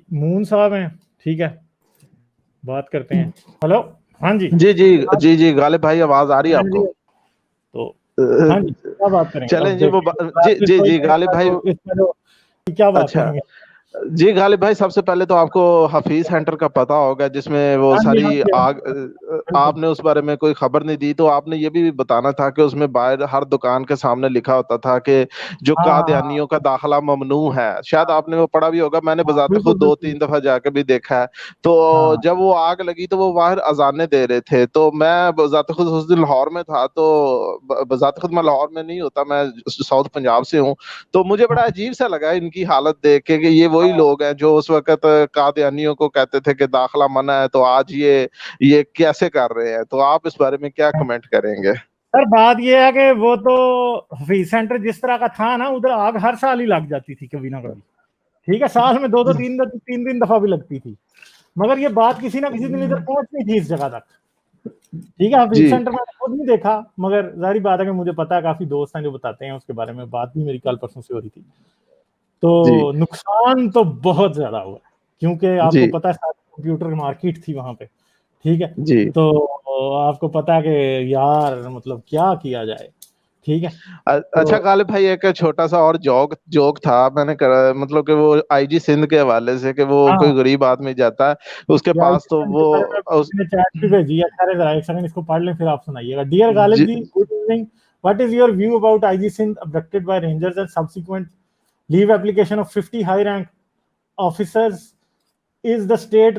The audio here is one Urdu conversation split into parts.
مون صاحب ہیں, ٹھیک ہے بات کرتے ہیں. ہلو, ہاں جی جی جی جی جی غالب بھائی آواز آ رہی ہے آپ کو؟ تو ہاں جی کیا بات کریں گے چلیں اب جی وہ جی جی جی غالب بھائی کیا بات اچھا کریں گے؟ جی غالب بھائی سب سے پہلے تو آپ کو حفیظ سینٹر کا پتا ہوگا جس میں وہ ہاں جی, ہاں ساری جی, ہاں آگ, جی, آپ نے اس بارے میں کوئی خبر نہیں دی, تو آپ نے یہ بھی بتانا تھا کہ اس میں باہر ہر دکان کے سامنے لکھا ہوتا تھا کہ جو ہاں ہاں قادیانیوں کا داخلہ ممنوع ہے. شاید آپ نے وہ پڑھا بھی ہوگا, میں نے بذات بالکل خود بالکل 2-3 دفعہ جا کے بھی دیکھا ہے. تو ہاں جب وہ آگ لگی تو وہ باہر اذانیں دے رہے تھے, تو میں بذات خود اس دن لاہور میں تھا, تو بذات خود میں لاہور میں نہیں ہوتا, میں ساؤتھ پنجاب سے ہوں, تو مجھے بڑا عجیب سا لگا ان کی حالت دیکھ کے کہ یہ وہی لوگ ہیں جو اس وقت قادیانیوں کو کہتے تھے کہ داخلہ منع ہے, تو آج یہ کیسے کر رہے ہیں. تو آپ اس بارے میں کیا کمنٹ کریں گے؟ سر بات یہ ہے کہ وہ تو حفیظ سینٹر جس طرح کا تھا نا, ادھر آگ ہر سال ہی لگ جاتی تھی کبھی نہ کبھی, ٹھیک ہے, سال میں 2-3 دفعہ بھی لگتی تھی, مگر یہ بات کسی نہ کسی دن ادھر پہنچتی تھی اس جگہ تک, ٹھیک ہے. حفیظ جی سینٹر میں خود نہیں دیکھا, مگر ظاہری بات ہے کہ مجھے پتا ہے, کافی دوست ہیں جو بتاتے ہیں اس کے بارے میں, بات بھی میری کل پرسوں سے ہو رہی تھی. جی تو نقصان تو بہت زیادہ ہوا ہے, کیونکہ آپ کو جی پتا ہے کمپیوٹر مارکیٹ تھی وہاں پہ, ٹھیک ہے, جی تو آپ کو پتا ہے کہ یار مطلب کیا کیا جائے, ٹھیک ہے. اچھا تو غالب بھائی ایک چھوٹا سا اور جوک تھا میں نے مطلب کہ وہ آئی جی سندھ کے حوالے سے, کہ وہ ہاں کوئی غریب آدمی جاتا ہے اس کے پاس تو وہ نے چیٹ بھی بھیجی ہے, خیر ذرا ایک سیکنڈ اس کو پڑھ لیں پھر آپ سنائیے گا. Dear Ghalib ji, good evening, what is your view about IG Sindh abducted by Rangers and subsequent leave application of 50 high rank officers? Is the state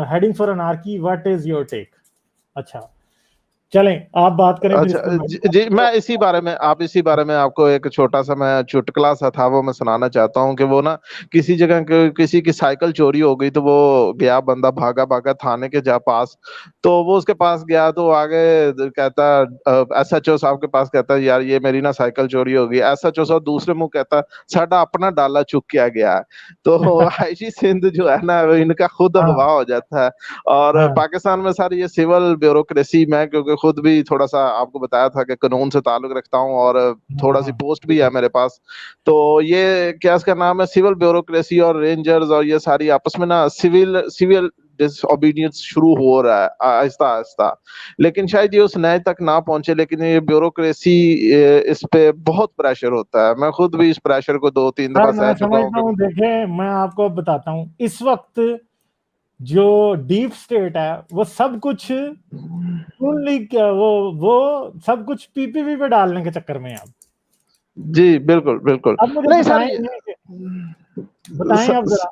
heading for anarchy? What is your take? اچھا چلیں آپ بات کریں پھر اس اچھا پہ. جی میں اسی بارے میں آپ کو ایک چھوٹا سا میں چٹکلا سا تھا وہ میں سنانا چاہتا ہوں, کہ وہ نا کسی جگہ کسی کی سائیکل چوری ہو گئی, تو وہ گیا بندہ بھاگا تھانے کے پاس, تو وہ اس کے پاس گیا, تو آگے کہتا ایس ایچ او صاحب کے پاس, کہتا یار یہ میری نا سائیکل چوری ہو گئی. ایس ایچ او صاحب دوسرے منہ کہتا ساڈا اپنا ڈالا چک کیا گیا ہے. تو آئی جی سندھ جو ہے نا ان کا خود اغوا ہو جاتا ہے. اور پاکستان میں ساری یہ سول بیوروکریسی, میں کیونکہ خود بھی تھوڑا سا آپ کو بتایا تھا کہ قانون سے تعلق رکھتا ہوں اور تھوڑا سی پوسٹ بھی ہے میرے پاس, تو یہ کیا اس کا نام ہے, سول بیوروکریسی اور رینجرز اور یہ ساری آپس میں نا سول ڈس اوبیڈینس شروع ہو رہا ہے آہستہ آہستہ, لیکن شاید یہ اس نئے تک نہ پہنچے. لیکن یہ بیوروکریسی اس پہ بہت پریشر ہوتا ہے, میں خود بھی اس پریشر کو 2-3 دفعہ میں سہ چکا سمجھتا ہوں. ہوں, دیکھیں میں آپ کو بتاتا ہوں, اس وقت جو ڈیپ اسٹیٹ ہے وہ سب کچھ وہ سب کچھ پی پی پی پہ ڈالنے کے چکر میں ہے. جی بالکل بالکل. اب مجھے نہیں سر بتائیں اب ذرا,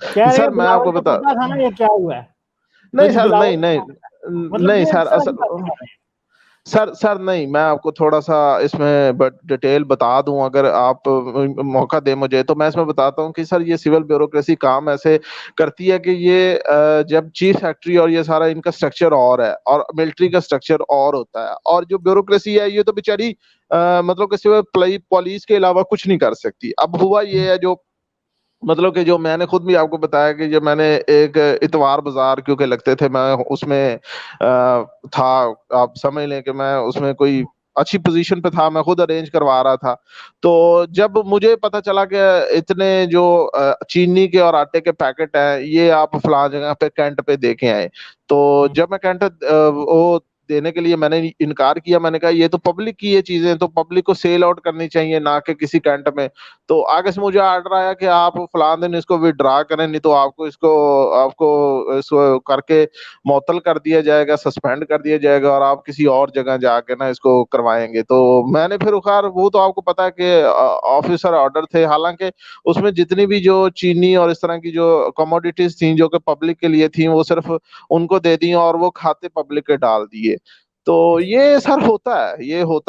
کہہ رہے سر ہیں میں آپ بلاول کو کو پتا تھا نا یہ کیا ہوا ہے, تو نہیں جی سر بلاول نہیں مطلب نہیں یہ سر اس طرح کی باتیں کر رہے ہیں. سر نہیں, میں آپ کو تھوڑا سا اس میں ڈیٹیل بتا دوں, اگر آپ موقع دیں مجھے, تو میں اس میں بتاتا ہوں کہ سر یہ سول بیوروکریسی کام ایسے کرتی ہے کہ یہ جب چیف سیکرٹری اور یہ سارا ان کا سٹرکچر اور ہے, اور ملٹری کا سٹرکچر اور ہوتا ہے, اور جو بیوروکریسی ہے یہ تو بیچاری مطلب کہ سوائے پولیس کے علاوہ کچھ نہیں کر سکتی. اب ہوا یہ ہے جو مطلب کہ جو میں نے خود بھی آپ کو بتایا کہ جب میں نے ایک اتوار بازار کیونکہ لگتے تھے, میں اس میں تھا, آپ سمجھ لیں کہ میں اس میں کوئی اچھی پوزیشن پہ تھا, میں خود ارینج کروا رہا تھا. تو جب مجھے پتا چلا کہ اتنے جو چینی کے اور آٹے کے پیکٹ ہیں یہ آپ فلاں جگہ پہ کینٹ پہ دے کے آئے, تو جب میں کینٹ وہ دینے کے لیے میں نے انکار کیا, میں نے کہا یہ تو پبلک کی یہ چیزیں تو پبلک کو سیل آؤٹ کرنی چاہیے نہ کہ کسی کینٹ میں. تو آگے سے مجھے آرڈر آیا کہ آپ فلاں دن اس کو وڈرا کریں, نہیں تو آپ کو اس کو کر کے معطل کر دیا جائے گا, سسپینڈ کر دیا جائے گا, اور آپ کسی اور جگہ جا کے نا اس کو کروائیں گے. تو میں نے پھر خیر وہ تو آپ کو پتا ہے کہ آفیسر آرڈر تھے, حالانکہ اس میں جتنی بھی جو چینی اور اس طرح کی جو کموڈیٹیز تھیں جو کہ پبلک کے لیے تھیں وہ صرف ان کو دے دی اور وہ کھاتے پبلک کے ڈال دیے. تو یہ سر ہوتا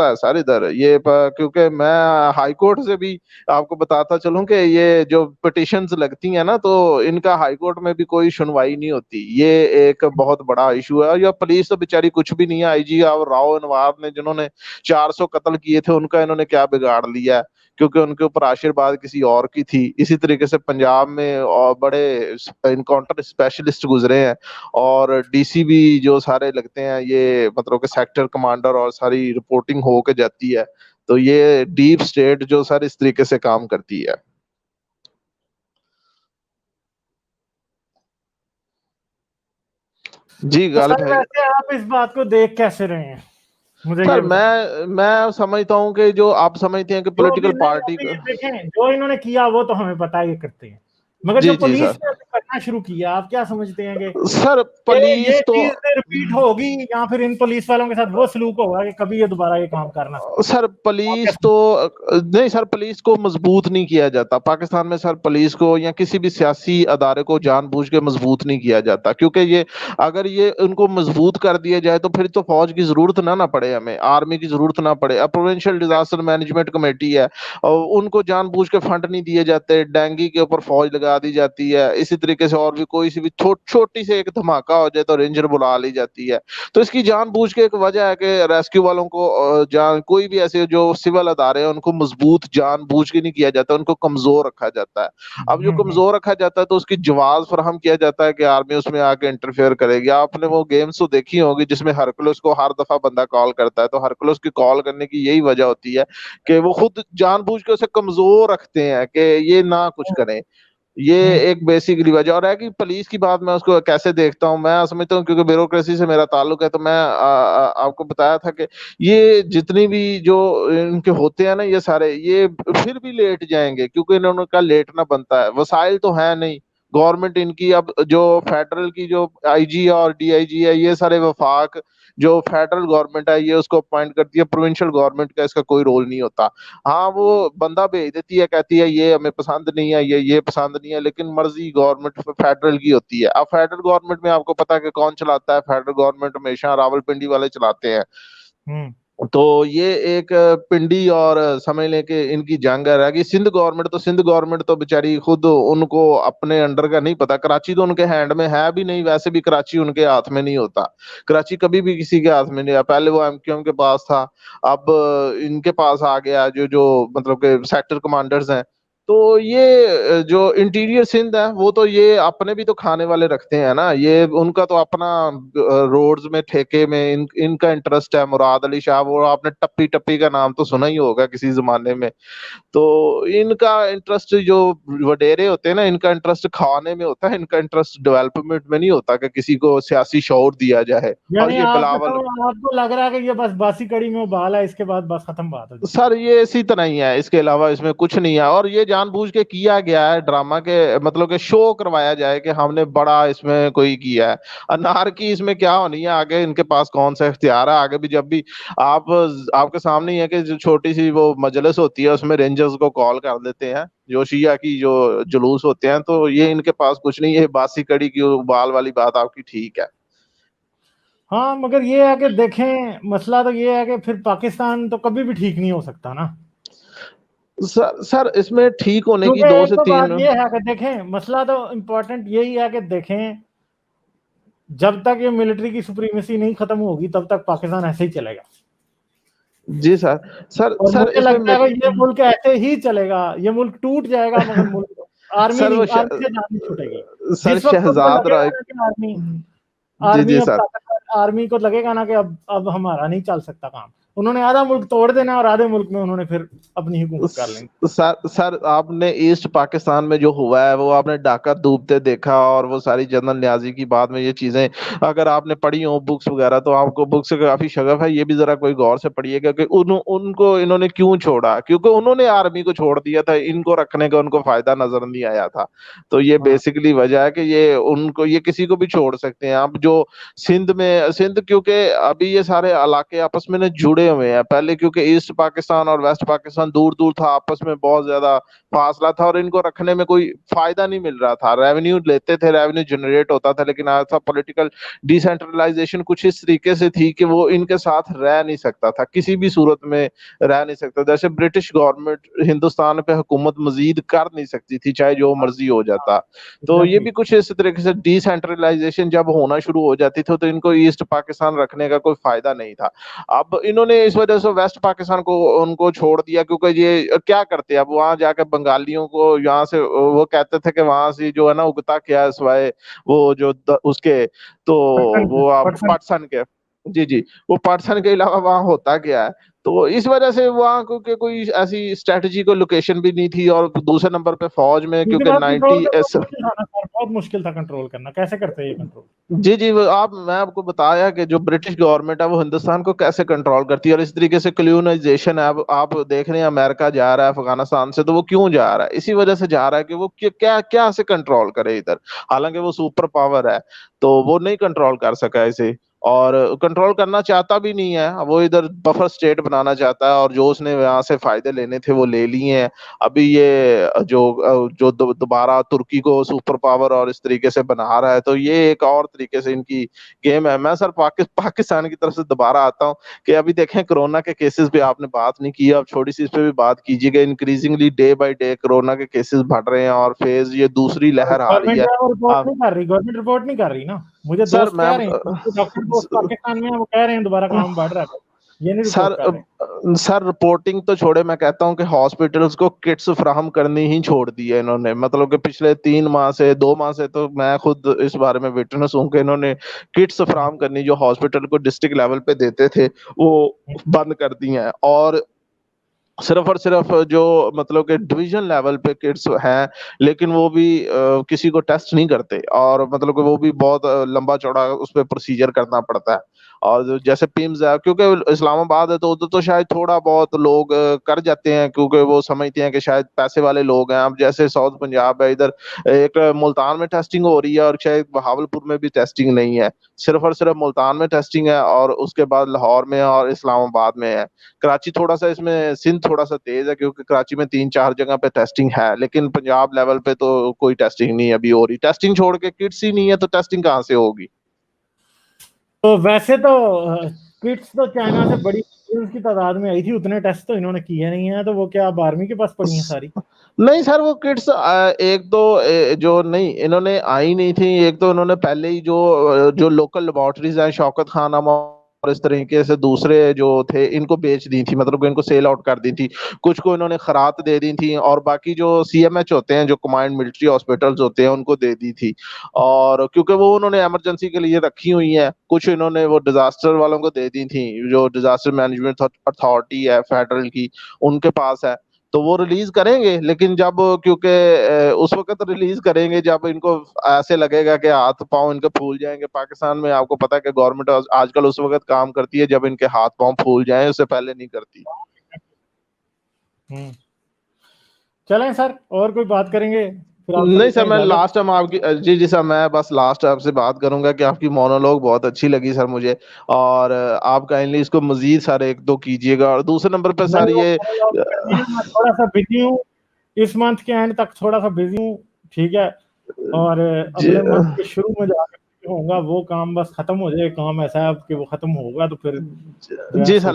ہے سر ادھر یہ, کیونکہ میں ہائی کورٹ سے بھی آپ کو بتاتا چلوں کہ یہ جو پٹیشنز لگتی ہیں نا, تو ان کا ہائی کورٹ میں بھی کوئی سنوائی نہیں ہوتی. یہ ایک بہت بڑا ایشو ہے. یا پولیس تو بیچاری کچھ بھی نہیں ہے, آئی جی اور راؤ انوار نے جنہوں نے 400 قتل کیے تھے ان کا انہوں نے کیا بگاڑ لیا ہے, کیونکہ ان کے اوپر آشیرواد کسی اور کی تھی. اسی طریقے سے پنجاب میں بڑے انکاؤنٹر اسپیشلسٹ گزرے ہیں, اور ڈی سی بھی جو سارے لگتے ہیں یہ مطلب کہ سیکٹر کمانڈر, اور ساری رپورٹنگ ہو کے جاتی ہے. تو یہ ڈیپ اسٹیٹ جو سر اس طریقے سے کام کرتی ہے. جی تو غالب سر بھائی، ویسے آپ اس بات کو دیکھ کیسے رہے ہیں مجھے سر یہ بتائیں. میں سمجھتا ہوں کہ جو آپ سمجھتے ہیں کہ جو بھی پولیٹیکل نہیں پارٹی ابھی دیکھیں جو انہوں نے کیا وہ تو ہمیں پتا ہے یہ کرتے ہیں، مگر جو جی جی سر. پولیس نے ابھی کرنا شروع کیا آپ کیا سمجھتے ہیں کہ سر یہ پولیس تو چیز ریپیٹ ہوگی یا پھر ان پولیس والوں کے ساتھ وہ سلوک ہوگا کہ کبھی یہ دوبارہ یہ کام کرنا سر آپ کیا پولیس تو سمجھتے نہیں سر، پولیس کو مضبوط نہیں کیا جاتا پاکستان میں سر. پولیس کو یا کسی بھی سیاسی ادارے کو جان بوجھ کے مضبوط نہیں کیا جاتا، کیونکہ یہ اگر یہ ان کو مضبوط کر دیا جائے تو پھر تو فوج کی ضرورت نہ پڑے، ہمیں آرمی کی ضرورت نہ پڑے. اب پروونشل ڈیزاسٹر مینجمنٹ کمیٹی ہے اور ان کو جان بوجھ کے فنڈ نہیں دیے جاتے، ڈینگی کے اوپر فوج لگا دی جاتی ہے. اسی طریقے سے اور بھی کوئی سی بھی چھوٹی سے ایک دھماکہ ہو جائے تو رینجر بلا لی جاتی ہے. تو اس کی جان بوجھ کے ایک وجہ ہے کہ ریسکیو والوں کو کوئی بھی ایسے جو سول ادارے ہیں ان کو مضبوط جان بوجھ کے نہیں کیا جاتا، ان کو کمزور رکھا جاتا ہے. اب جو ہیں؟ کمزور رکھا جاتا ہے تو اس کی جواز فراہم کیا جاتا ہے کہ آرمی اس میں آ کے انٹرفیئر کرے گی. آپ نے وہ گیمز تو دیکھی ہوگی جس میں ہرکلس کو ہر دفعہ بندہ کال کرتا ہے، تو ہرکلس کی کال کرنے کی یہی وجہ ہوتی ہے کہ وہ خود جان بوجھ کے اسے کمزور رکھتے ہیں کہ یہ نہ کچھ کریں. یہ ایک بیسکلی وجہ. اور ہے کہ پولیس کی بات میں اس کو کیسے دیکھتا ہوں، میں سمجھتا ہوں کیونکہ بیوروکریسی سے میرا تعلق ہے تو میں آپ کو بتایا تھا کہ یہ جتنی بھی جو ان کے ہوتے ہیں نا یہ سارے یہ پھر بھی لیٹ جائیں گے کیونکہ انہوں کا لیٹنا بنتا ہے. وسائل تو ہے نہیں گورنمنٹ ان کی. اب جو فیڈرل کی جو آئی جی اور ڈی آئی جی ہے یہ سارے وفاق جو فیڈرل گورنمنٹ ہے یہ اس کو اپوائنٹ کرتی ہے، پروونشل گورنمنٹ کا اس کا کوئی رول نہیں ہوتا. ہاں وہ بندہ بھیج دیتی ہے، کہتی ہے یہ ہمیں پسند نہیں ہے، یہ پسند نہیں ہے، لیکن مرضی گورنمنٹ فیڈرل کی ہوتی ہے. اب فیڈرل گورنمنٹ میں آپ کو پتا ہے کہ کون چلاتا ہے؟ فیڈرل گورنمنٹ ہمیشہ راول پنڈی والے چلاتے ہیں. تو یہ ایک پنڈی اور سمجھ لیں کہ ان کی جنگ رہ گئی. سندھ گورنمنٹ تو بیچاری خود ان کو اپنے انڈر کا نہیں پتا. کراچی تو ان کے ہینڈ میں ہے بھی نہیں، ویسے بھی کراچی ان کے ہاتھ میں نہیں ہوتا. کراچی کبھی بھی کسی کے ہاتھ میں نہیں ہے. پہلے وہ MQM کے پاس تھا، اب ان کے پاس آ گیا جو مطلب کہ سیکٹر کمانڈرز ہیں. تو یہ جو انٹیریئر سندھ ہے وہ تو یہ اپنے بھی تو کھانے والے رکھتے ہیں نا، یہ ان کا تو اپنا روڈز میں ٹھیکے میں ان کا انٹرسٹ ہے. مراد علی شاہ، وہ آپ نے ٹپی ٹپی کا نام تو سنا ہی ہوگا کسی زمانے میں. تو ان کا انٹرسٹ جو وڈیرے ہوتے ہیں نا ان کا انٹرسٹ کھانے میں ہوتا ہے، ان کا انٹرسٹ ڈیولپمنٹ میں نہیں ہوتا کہ کسی کو سیاسی شعور دیا جائے. اور یعنی یہ آپ بلاول آپ کو لگ رہا ہے کہ یہ بس باسی کڑی میں ابال ہے، اس کے بعد بس ختم بات ہو جائے گی. سر یہ اسی طرح ہی ہے، اس کے علاوہ اس میں کچھ نہیں ہے. اور یہ جان بوجھ کے کیا گیا ہے ڈرامہ کے مطلب کہ شو کروایا جائے کہ ہم نے بڑا اس میں کوئی کیا ہے. انار کی اس میں کیا ہونی ہے آگے؟ ان کے پاس کون سا اختیار ہے آگے بھی؟ جب بھی آپ کے سامنے ہی ہے کہ جو چھوٹی سی وہ مجلس ہوتی ہے اس میں رینجرز کو کال کر دیتے ہیں جو شیعہ کی جو جلوس ہوتے ہیں. تو یہ ان کے پاس کچھ نہیں. یہ باسی کڑی کی بال والی بات آپ کی ٹھیک ہے. ہاں مگر یہ ہے کہ دیکھیں مسئلہ تو یہ ہے کہ پھر پاکستان تو کبھی بھی ٹھیک نہیں ہو سکتا نا. سر اس میں ٹھیک ہونے کی کیونکہ 2 ایک سے تو 3 بات یہ ہے کہ دیکھیں مسئلہ تو امپورٹنٹ یہی ہے کہ دیکھیں جب تک یہ ملٹری کی سپریمیسی نہیں ختم ہوگی تب تک پاکستان ایسے ہی چلے گا. جی سر. اور سر مجھے اس میں لگتا ہے کہ یہ ملک ایسے ہی چلے گا، یہ ملک ٹوٹ جائے گا مگر ملک آرمی سر وہ نہیں، آرمی سے جان نہیں چھوٹے گی. سر جس وقت کو شہزاد لگے گا رائے. نا کہ آرمی جی جی اب سر. آرمی کو لگے گا نا کہ اب ہمارا نہیں چل سکتا کام، انہوں نے آدھا ملک توڑ دینا اور آدھے ملک میں انہوں نے پھر اپنی حکومت کر لیں گے. سر آپ نے ایسٹ پاکستان میں جو ہوا ہے وہ آپ نے ڈاکہ ڈوبتے دیکھا، اور وہ ساری جنرل نیازی کی بات میں یہ چیزیں اگر آپ نے پڑھی ہوں بکس وغیرہ تو آپ کو بکس سے کافی شغف ہے. یہ بھی ذرا کوئی غور سے پڑھیے گا کہ ان کو انہوں نے کیوں چھوڑا، کیونکہ انہوں نے آرمی کو چھوڑ دیا تھا، ان کو رکھنے کا ان کو فائدہ نظر نہیں آیا تھا. تو یہ بیسیکلی وجہ ہے کہ یہ ان کو یہ کسی کو بھی چھوڑ سکتے ہیں. اب جو سندھ کیونکہ ابھی یہ سارے علاقے آپس میں جڑے ہوئے ہیں. پہلے کیونکہ ایسٹ پاکستان اور ویسٹ پاکستان دور دور تھا، آپس میں بہت زیادہ فاصلہ تھا اور ان کو رکھنے میں کوئی فائدہ نہیں مل رہا تھا. ریونیو لیتے تھے، ریونیو جنریٹ ہوتا تھا، لیکن ایسا پولیٹیکل ڈیسینٹرلائزیشن کچھ اس طریقے سے تھی کہ وہ ان کے ساتھ رہ نہیں سکتا تھا، کسی بھی صورت میں رہ نہیں سکتا. جیسے برٹش گورنمنٹ ہندوستان پہ حکومت مزید کر نہیں سکتی تھی چاہے جو مرضی ہو جاتا. تو یہ بھی کچھ اس طریقے سے ڈی سینٹرلائزیشن جب ہونا شروع ہو جاتی تھی تو ان کو ایسٹ پاکستان رکھنے کا کوئی فائدہ نہیں تھا. اب انہوں نے اس وجہ سے ویسٹ پاکستان کو ان کو چھوڑ دیا کیونکہ یہ کیا کرتے اب وہاں جا کے بنگالیوں کو یہاں سے وہ کہتے تھے کہ وہاں سے جو ہے نا اگتا کیا ہے سوائے وہ جو اس کے تو وہ آپ پٹسن کے جی وہ پٹسن کے علاوہ وہاں ہوتا کیا ہے. تو اس وجہ سے وہاں کیونکہ کوئی ایسی اسٹریٹجی کو لوکیشن بھی نہیں تھی، اور دوسرے نمبر پہ فوج میں کیونکہ 90 بہت مشکل تھا کنٹرول کرنا. کیسے کرتے ہیں یہ کنٹرول؟ جی جی میں آپ کو بتایا کہ جو برٹش گورنمنٹ ہے وہ ہندوستان کو کیسے کنٹرول کرتی ہے, اور اس طریقے سے کلیونائزیشن ہے. اب آپ دیکھ رہے ہیں امریکہ جا رہا ہے افغانستان سے, تو وہ کیوں جا رہا ہے؟ اسی وجہ سے جا رہا ہے کہ وہ کیا سے کنٹرول کرے ادھر, حالانکہ وہ سپر پاور ہے تو وہ نہیں کنٹرول کر سکا اسے, اور کنٹرول کرنا چاہتا بھی نہیں ہے. وہ ادھر بفر اسٹیٹ بنانا چاہتا ہے, اور جو اس نے یہاں سے فائدے لینے تھے وہ لے لیے ہیں. ابھی یہ جو دوبارہ ترکی کو سپر پاور اور اس طریقے سے بنا رہا ہے, تو یہ ایک اور طریقے سے ان کی گیم ہے. میں سر پاکستان کی طرف سے دوبارہ آتا ہوں کہ ابھی دیکھیں کرونا کے کیسز پہ آپ نے بات نہیں کی, اب چھوٹی سی اس پہ بھی بات کیجیے گا. Increasingly day by day corona کے کیسز بڑھ رہے ہیں, اور فیز یہ دوسری لہر آ رہی ہے. گورنمنٹ رپورٹ نہیں کر رہی نا. مجھے سر دوست کہہ رہے ہیں, ڈاکٹر دوست پاکستان میں ہیں, وہ کہہ رہے ہیں دوبارہ کام بڑھ رہا ہے, یہ نہیں رپورٹ کر رہے. سر رپورٹنگ تو چھوڑے, میں کہتا ہوں کہ ہاسپٹلس کو کٹس فراہم کرنی ہی چھوڑ دی ہے انہوں نے. مطلب کہ پچھلے 2 ماہ سے تو میں خود اس بارے میں وٹنس ہوں کہ انہوں نے کٹس فراہم کرنی جو ہاسپٹل کو ڈسٹرکٹ لیول پہ دیتے تھے وہ بند کر دی ہیں, اور صرف اور صرف جو مطلب کہ ڈویژن لیول پہ کٹس ہیں, لیکن وہ بھی کسی کو ٹیسٹ نہیں کرتے, اور مطلب کہ وہ بھی بہت لمبا چوڑا اس پہ پروسیجر کرنا پڑتا ہے. اور جیسے پیمز ہے, کیونکہ اسلام آباد ہے تو ادھر تو شاید تھوڑا بہت لوگ کر جاتے ہیں, کیونکہ وہ سمجھتے ہیں کہ شاید پیسے والے لوگ ہیں. اب جیسے ساؤتھ پنجاب ہے, ادھر ایک ملتان میں ٹیسٹنگ ہو رہی ہے, اور شاید بہاولپور میں بھی ٹیسٹنگ نہیں ہے, صرف اور صرف ملتان میں ٹیسٹنگ ہے, اور اس کے بعد لاہور میں اور اسلام آباد میں ہے. کراچی تھوڑا سا اس میں سندھ تھوڑا سا تیز ہے, کیونکہ کراچی میں 3-4 جگہ پہ ٹیسٹنگ ہے, لیکن پنجاب لیول پہ تو کوئی ٹیسٹنگ نہیں ابھی ہو رہی. ٹیسٹنگ چھوڑ کے کٹس ہی نہیں ہے, تو ٹیسٹنگ کہاں سے ہوگی؟ تو ویسے تو کٹس تو چائنا سے بڑی کی تعداد میں آئی تھی, اتنے ٹیسٹ تو انہوں نے کیے نہیں ہیں, تو وہ کیا اب آرمی کے پاس پڑی ہیں ساری؟ نہیں سر, وہ کٹس ایک تو جو نہیں انہوں نے آئی نہیں تھی, ایک تو انہوں نے پہلے ہی جو لوکل لیبارٹریز ہیں شوکت خان اور اس طریقے سے دوسرے جو تھے ان کو بیچ دی تھی, مطلب کہ ان کو سیل آؤٹ کر دی تھی. کچھ کو انہوں نے خرات دے دی تھی, اور باقی جو CMH ہوتے ہیں, جو کمانڈ ملٹری ہاسپٹلز ہوتے ہیں, ان کو دے دی تھی. اور کیونکہ وہ انہوں نے ایمرجنسی کے لیے رکھی ہوئی ہیں. کچھ انہوں نے وہ ڈیزاسٹر والوں کو دے دی تھی, جو ڈیزاسٹر مینجمنٹ اتھارٹی ہے فیڈرل کی, ان کے پاس ہے. تو وہ ریلیز کریں گے, لیکن جب کیونکہ اس وقت ریلیز کریں گے جب ان کو ایسے لگے گا کہ ہاتھ پاؤں ان کے پھول جائیں گے. پاکستان میں آپ کو پتا ہے کہ گورنمنٹ آج کل اس وقت کام کرتی ہے جب ان کے ہاتھ پاؤں پھول جائیں, اس سے پہلے نہیں کرتی. چلیں سر, اور کوئی بات کریں گے؟ نہیں سر, میں لاسٹ ٹائم آپ کی جی سر, میں بس لاسٹ آپ سے بات کروں گا کہ آپ کی مونولوگ بہت اچھی لگی سر مجھے, اور آپ کائنڈلی اس کو مزید سر 1-2 کیجیے گا. اور دوسرے نمبر پہ سر یہ تھوڑا سا بزی ہوں, اس منتھ کے اینڈ تک تھوڑا سا بزی ہوں, ٹھیک ہے, اور اگلے منتھ کے شروع میں جا ہوگا وہ کام, بس ختم ہو جائے کام, ایسا ہے کہ وہ ختم ہوگا تو پھر جی سر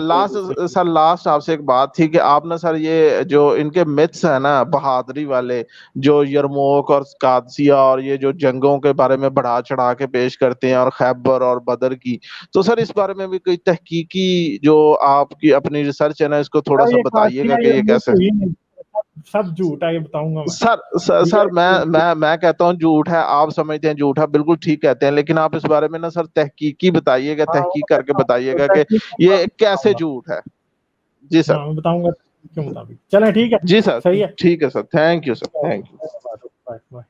لاسٹ آپ سے ایک بات تھی کہ آپ نے سر یہ جو ان کے متس ہیں نا بہادری والے, جو یرموک اور قادسیہ اور یہ جو جنگوں کے بارے میں بڑھا چڑھا کے پیش کرتے ہیں, اور خیبر اور بدر کی, تو سر اس بارے میں بھی کوئی تحقیقی جو آپ کی اپنی ریسرچ ہے نا, اس کو تھوڑا سا بتائیے گا کہ یہ کیسے. سب جھوٹ ہے, یہ بتاؤں گا سر میں کہتا ہوں جھوٹ ہے, آپ سمجھتے ہیں جھوٹ ہے, بالکل ٹھیک کہتے ہیں, لیکن آپ اس بارے میں نا سر تحقیقی بتائیے گا, تحقیق کر کے بتائیے گا کہ یہ کیسے جھوٹ ہے. جی سر بتاؤں گا کے مطابق. چلیں ٹھیک ہے, جی سر, صحیح ہے, ٹھیک ہے sir, thank you sir, thank you.